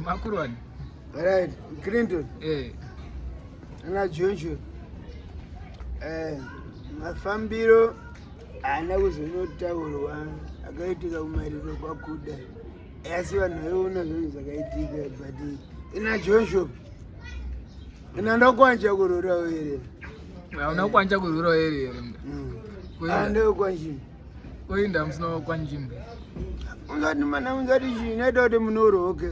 Makurwani. Right, Clinton. Ana Jonjo. Mafambiro ana kuzonotaurwa akaitika kumariro kwakuda. Asi vanhu vaiona zvinhu zvakaitika but ina Jonjo. Ina ndokwanja kurora here. Unakwanja kurora here. Ando kwanji. Koinda musina kwanjimbe. Ungati mana ungati zvinoita kuti munoroke.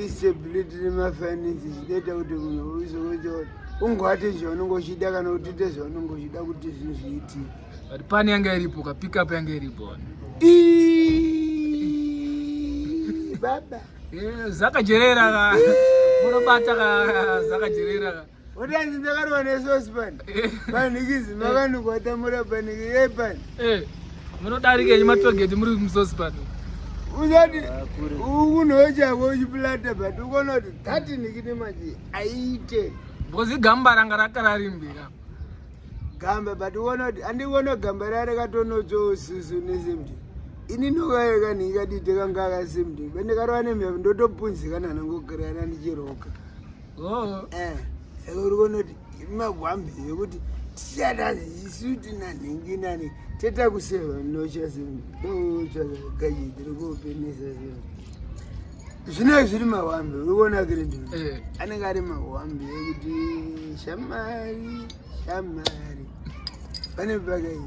Stability nemafinances zvinoita kuti munhu uzoita ungati zvaunongochida kana utite zvaunongochida kuti zvinhu zviitike. But pani yanga iripo ka pick up yanga iripo. Baba. Zakajerera ka. Munobata ka zakajerera ka. Utanzi ndakarwa nesospan. Panikizi makanugwata murapaniki yepani. Munodarike nyematogeti muri musospan. Uzati unochako uchipulata but ukona kuti dhati nikine manje aite. Because gamba ranga rakararimbika. Gamba but ukona kuti andikuona gamba rare katonochosusu nesemti. Ini nokayeka nikadite kanga akasemti. Bendikarwa nemhepo ndotopunzikana nangogirana ndichiroka. Saka uri kuona kuti magwambe yekuti tichadazi isuti nanhingi nani teta kuseva nochasgaji tiri kuopenesa seo zvinenge zviri mahwambe uri kuona kiredu anenge ari mahwambe ekuti shamari pane pakaii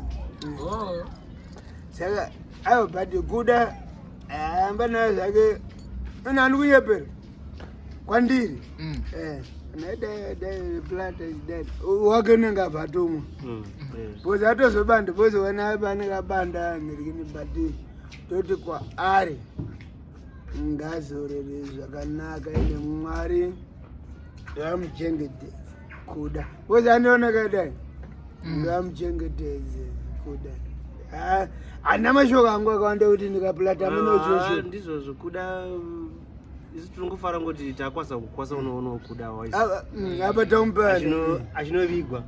saka aiwa but kuda amba nayo zvake ina handi kunyepera kwandiri wake unenge abva atomwa bhozi atozobanda bhozi wana panenge abanda nherikini but toti kwaari ngazorere zvakanaka ine mwari ngamuchengetedze kuda bhozi andioneka dai ngamuchengetedze kuda hana mashoko angu akawanda kuti ndikapulata munochosho ndizvozvo kuda isi tinongofara ngoti takwasa kukwasa unoona kuda apa taumupani achinovigwa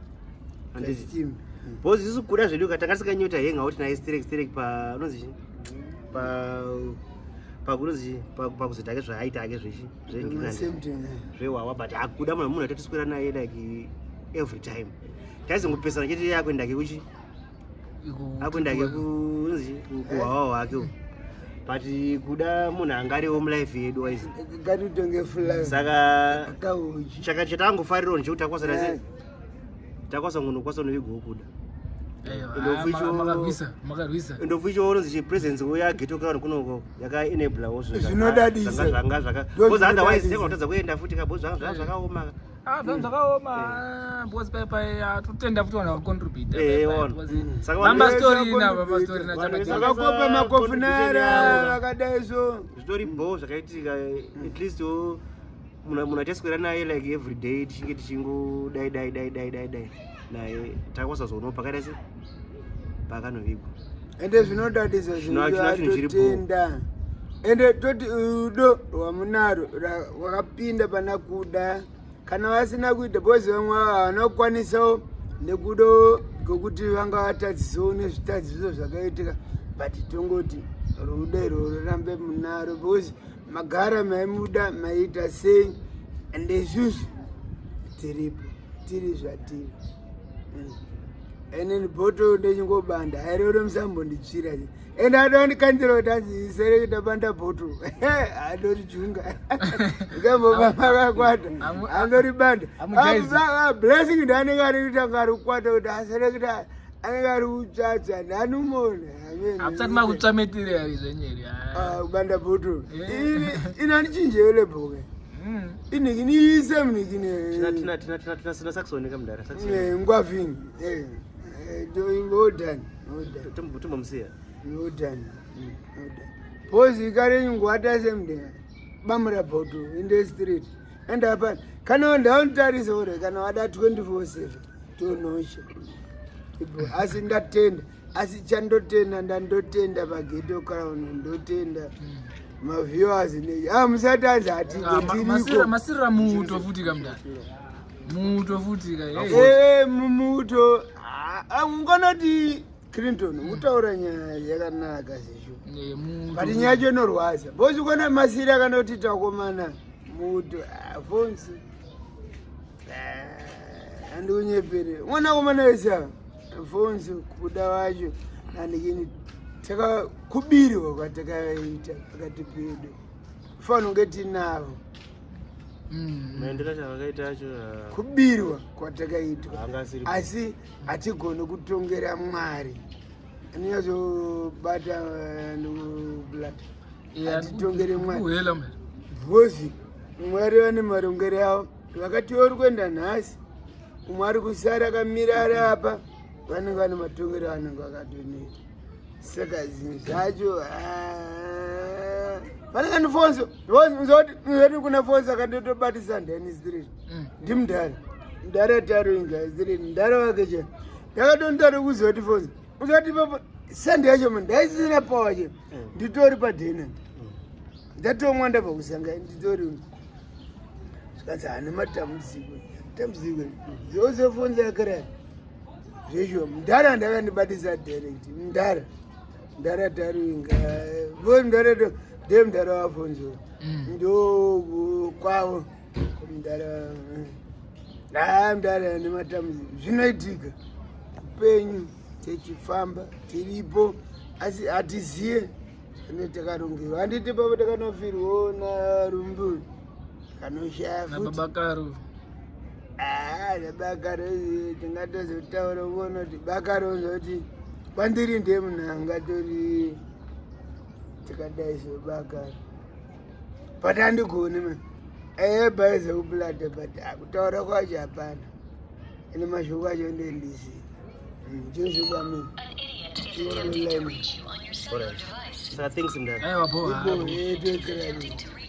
bhozi isu kuda zvedu katangasikanyota henga kuti naye sterek panonzi pakuzi take zvaaita ake zvewawa but akuda munhu atatiswera naye like every time taizongopesana chete akuendake kuchi akuendake kunzi kuhwawa hwake but kuda munhu angariwo mulife yedu waizi saka chaka chatangofarirawo nchekuti takwasa ngonokwasa novigowo kuda ndofu icho unonzi chipresence yageto crowd kunoko yakaenablawo zvinodadisa otherwise yakatadza kuenda futi kabhozi zvanga zvakaoma zvakaoma because paipai totenda futi vanhu vacontribute vakakopa makofunara vakadaiso zvitori bo zvakaitika at least munhu ataswera naye like every day tichinge tichingodai naye takwasa zono pakadai se pakanovigwa ende zvinodadisa zvinototenda ende toti rudo rwamunaro rwakapinda pana kuda kana vasina kuita bhozi vamwe vanokwanisawo nekudo kwekuti vanga vatadzisawo nezvitadziso zvakaitika but tongoti rudo irworwo rambe munaro bhozi magara maimuda maiita sei ende isusu tiripo tiri zvatiri ene bhoto ndechingobanda airore musambonditsvira ende adondikanzira kuti anzisere kuita banda bhoto andori junga ikambobva makakwata andori banda blessing ndaanenge ari kutanga ari kukwata kuti asere kuti anenge ari kutsvatsa ndanumona apusati makutsvametire ari zvenyeri kubanda bhoto ina ndichinjeyole bhoke inhikini ise tinasina saxoneka mudara ngwavini odani tombomusiya odani bhozi ikarenyingwata semudea bamura bhoto inde street ende apani kana ndaunitarisa ure kana wada 24/7 tonosha asi ndatenda asi chandotenda ndandotenda pageto crown ndotenda maviewers musati anzi atitiriko masirira muto futi kamdani muto futi muto ungonoti Clinton utaura nyaya yakanaka zvisho but nyaya yacho inorwadza bosi kuona masiri akanoti takomana muto Afonso handiunyepere mwana komana wese Afonso kuda wacho nanikini takakubirwa kwatakaita pakati pedu fana unge tinavo maendera chavakaita acho kubirwa kwatakaitwa asi hatigone kutongera Mwari anyazobata ndokulata hatitongere Mwari bhozi Mwari vane marongero avo vakati ori kuenda nhasi umwe ari kusara akamira ari apa vanenge vane matongero anenge akatonoita saka zvinhu zvacho vanenge ndifonso nzoti kuna Fonso akandotobatisa ndani street ndimudhara taroinga street mudhara wake chena ndakatondari kuzoti Fonso uzoti papa sandi yacho munhu ndaisina pawa chena nditori padhena ndatomwa ndabva kusanga nditori zvikanzi hane matambudziko zvose Fonso akarara zvizvo mudhara ndakandibatisa direct mudhara taroinga ndemudhara waFonso ndo kwavo mudhara mudhara nematambudziko zvinoitika upenyu techifamba tiripo asi hatiziye ane takarongerwa handiti papo takanofirwawo narumbu kanoshaya nababakaro nabakaro tingatozotaura kuona kuti bakaro zoti kwandiri ndemunhanga tori tikadai zobakaro but handigoni ma bhaiza kupulata but kutaura kwacho hapana ine mashoko acho ndendisi chozvobamini Saka thanks mdada. aiwa bo ipo